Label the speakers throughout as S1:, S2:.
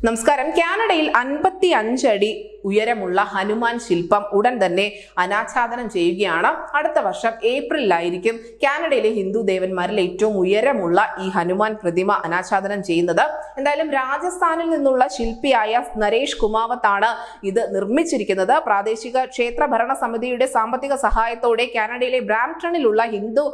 S1: നമസ്കാരം. കാനഡയിൽ 55 അടി ഉയരമുള്ള ഹനുമാൻ ശില്പം ഉടൻ തന്നെ അനാച്ഛാദനം ചെയ്യുകയാണ്. അടുത്ത വർഷം ഏപ്രിലായിരിക്കും കാനഡയിലെ ഹിന്ദു ദേവന്മാരിൽ ഏറ്റവും ഉയരമുള്ള ഈ ഹനുമാൻ പ്രതിമ അനാച്ഛാദനം ചെയ്യുന്നത്. എന്തായാലും രാജസ്ഥാനിൽ നിന്നുള്ള ശില്പിയായ നരേഷ് കുമാവത്താണ് ഇത് നിർമ്മിച്ചിരിക്കുന്നത്. പ്രാദേശിക ക്ഷേത്ര ഭരണ സമിതിയുടെ സാമ്പത്തിക സഹായത്തോടെ കാനഡയിലെ ബ്രാംപ്ടണിലുള്ള ഹിന്ദു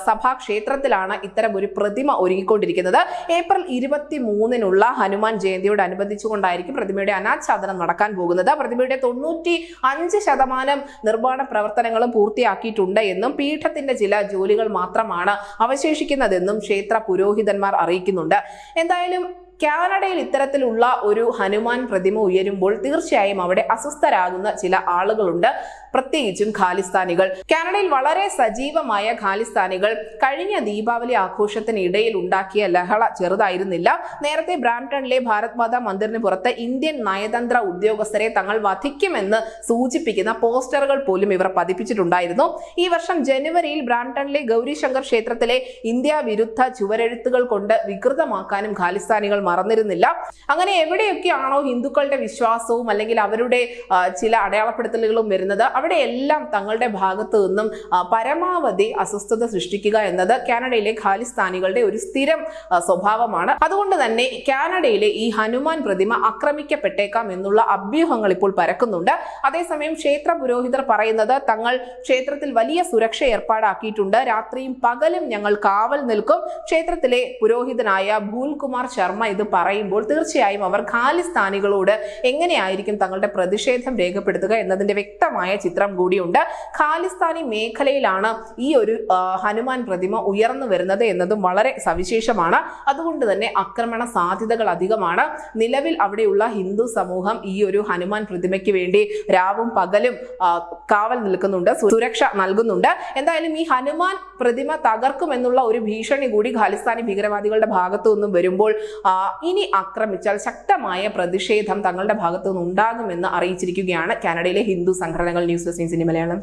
S1: സഭാ ക്ഷേത്രത്തിലാണ് ഇത്തരം ഒരു പ്രതിമ ഒരുങ്ങിക്കൊണ്ടിരിക്കുന്നത്. ഏപ്രിൽ 23-നുള്ള ഹനുമാൻ ജയന്തിയോടനുബന്ധിച്ചുകൊണ്ടായിരിക്കും പ്രതിമയുടെ അനാച്ഛാദനം നടക്കാൻ പോകുന്നത്. പ്രതിമയുടെ 95% നിർമ്മാണ പ്രവർത്തനങ്ങളും പൂർത്തിയാക്കിയിട്ടുണ്ട് എന്നും പീഠത്തിന്റെ ചില ജോലികൾ മാത്രമാണ് അവശേഷിക്കുന്നതെന്നും ക്ഷേത്ര പുരോഹിതന്മാർ അറിയിക്കുന്നുണ്ട്. എന്തായാലും കാനഡയിൽ ഇത്തരത്തിലുള്ള ഒരു ഹനുമാൻ പ്രതിമ ഉയരുമ്പോൾ തീർച്ചയായും അവിടെ അസ്വസ്ഥരാകുന്ന ചില ആളുകളുണ്ട്, പ്രത്യേകിച്ചും ഖാലിസ്ഥാനികൾ. കാനഡയിൽ വളരെ സജീവമായ ഖാലിസ്ഥാനികൾ കഴിഞ്ഞ ദീപാവലി ആഘോഷത്തിനിടയിൽ ഉണ്ടാക്കിയ ലഹള ചെറുതായിരുന്നില്ല. നേരത്തെ ബ്രാംപ്ടണിലെ ഭാരത് മാതാ മന്ദിറിന് പുറത്ത് ഇന്ത്യൻ നയതന്ത്ര ഉദ്യോഗസ്ഥരെ തങ്ങൾ വധിക്കുമെന്ന് സൂചിപ്പിക്കുന്ന പോസ്റ്ററുകൾ പോലും ഇവർ പതിപ്പിച്ചിട്ടുണ്ടായിരുന്നു. ഈ വർഷം ജനുവരിയിൽ ബ്രാംപ്ടണിലെ ഗൗരിശങ്കർ ക്ഷേത്രത്തിലെ ഇന്ത്യ വിരുദ്ധ ചുവരെഴുത്തുകൾ കൊണ്ട് വികൃതമാക്കാനും ഖാലിസ്ഥാനികൾ മറന്നിരുന്നില്ല. അങ്ങനെ എവിടെയൊക്കെയാണോ ഹിന്ദുക്കളുടെ വിശ്വാസവും അല്ലെങ്കിൽ അവരുടെ ചില അടയാളപ്പെടുത്തലുകളും വരുന്നത്, അവിടെയെല്ലാം തങ്ങളുടെ ഭാഗത്തു നിന്നും പരമാവധി അസ്വസ്ഥത സൃഷ്ടിക്കുക എന്നത് കാനഡയിലെ ഖാലിസ്ഥാനികളുടെ ഒരു സ്ഥിരം സ്വഭാവമാണ്. അതുകൊണ്ട് തന്നെ കാനഡയിലെ ഈ ഹനുമാൻ പ്രതിമ ആക്രമിക്കപ്പെട്ടേക്കാം എന്നുള്ള അഭ്യൂഹങ്ങൾ ഇപ്പോൾ പരക്കുന്നുണ്ട്. അതേസമയം ക്ഷേത്ര പുരോഹിതർ പറയുന്നത് തങ്ങൾ ക്ഷേത്രത്തിൽ വലിയ സുരക്ഷ ഏർപ്പാടാക്കിയിട്ടുണ്ട്, രാത്രിയും പകലും ഞങ്ങൾ കാവൽ നിൽക്കും. ക്ഷേത്രത്തിലെ പുരോഹിതനായ ഭൂൽകുമാർ ശർമ്മ ഇത് പറയുമ്പോൾ തീർച്ചയായും അവർ ഖാലിസ്ഥാനികളോട് എങ്ങനെയായിരിക്കും തങ്ങളുടെ പ്രതിഷേധം രേഖപ്പെടുത്തുക എന്നതിന്റെ വ്യക്തമായ ചിത്രം കൂടിയുണ്ട്. ഖാലിസ്ഥാനി മേഖലയിലാണ് ഈ ഒരു ഹനുമാൻ പ്രതിമ ഉയർന്നു വരുന്നത് എന്നതും വളരെ സവിശേഷമാണ്. അതുകൊണ്ട് തന്നെ ആക്രമണ സാധ്യതകൾ അധികമാണ്. നിലവിൽ അവിടെയുള്ള ഹിന്ദു സമൂഹം ഈ ഒരു ഹനുമാൻ പ്രതിമയ്ക്ക് വേണ്ടി രാവും പകലും കാവൽ നിൽക്കുന്നുണ്ട്, സുരക്ഷ നൽകുന്നുണ്ട്. എന്തായാലും ഈ ഹനുമാൻ പ്രതിമ തകർക്കുമെന്നുള്ള ഒരു ഭീഷണി കൂടി ഖാലിസ്ഥാനി ഭീകരവാദികളുടെ ഭാഗത്തു നിന്നും വരുമ്പോൾ ഇനി ആക്രമിച്ചാൽ ശക്തമായ പ്രതിഷേധം തങ്ങളുടെ ഭാഗത്തു നിന്ന് ഉണ്ടാകുമെന്ന് അറിയിച്ചിരിക്കുകയാണ് കാനഡയിലെ ഹിന്ദു സംഘടനകൾ. News desk Malayalam.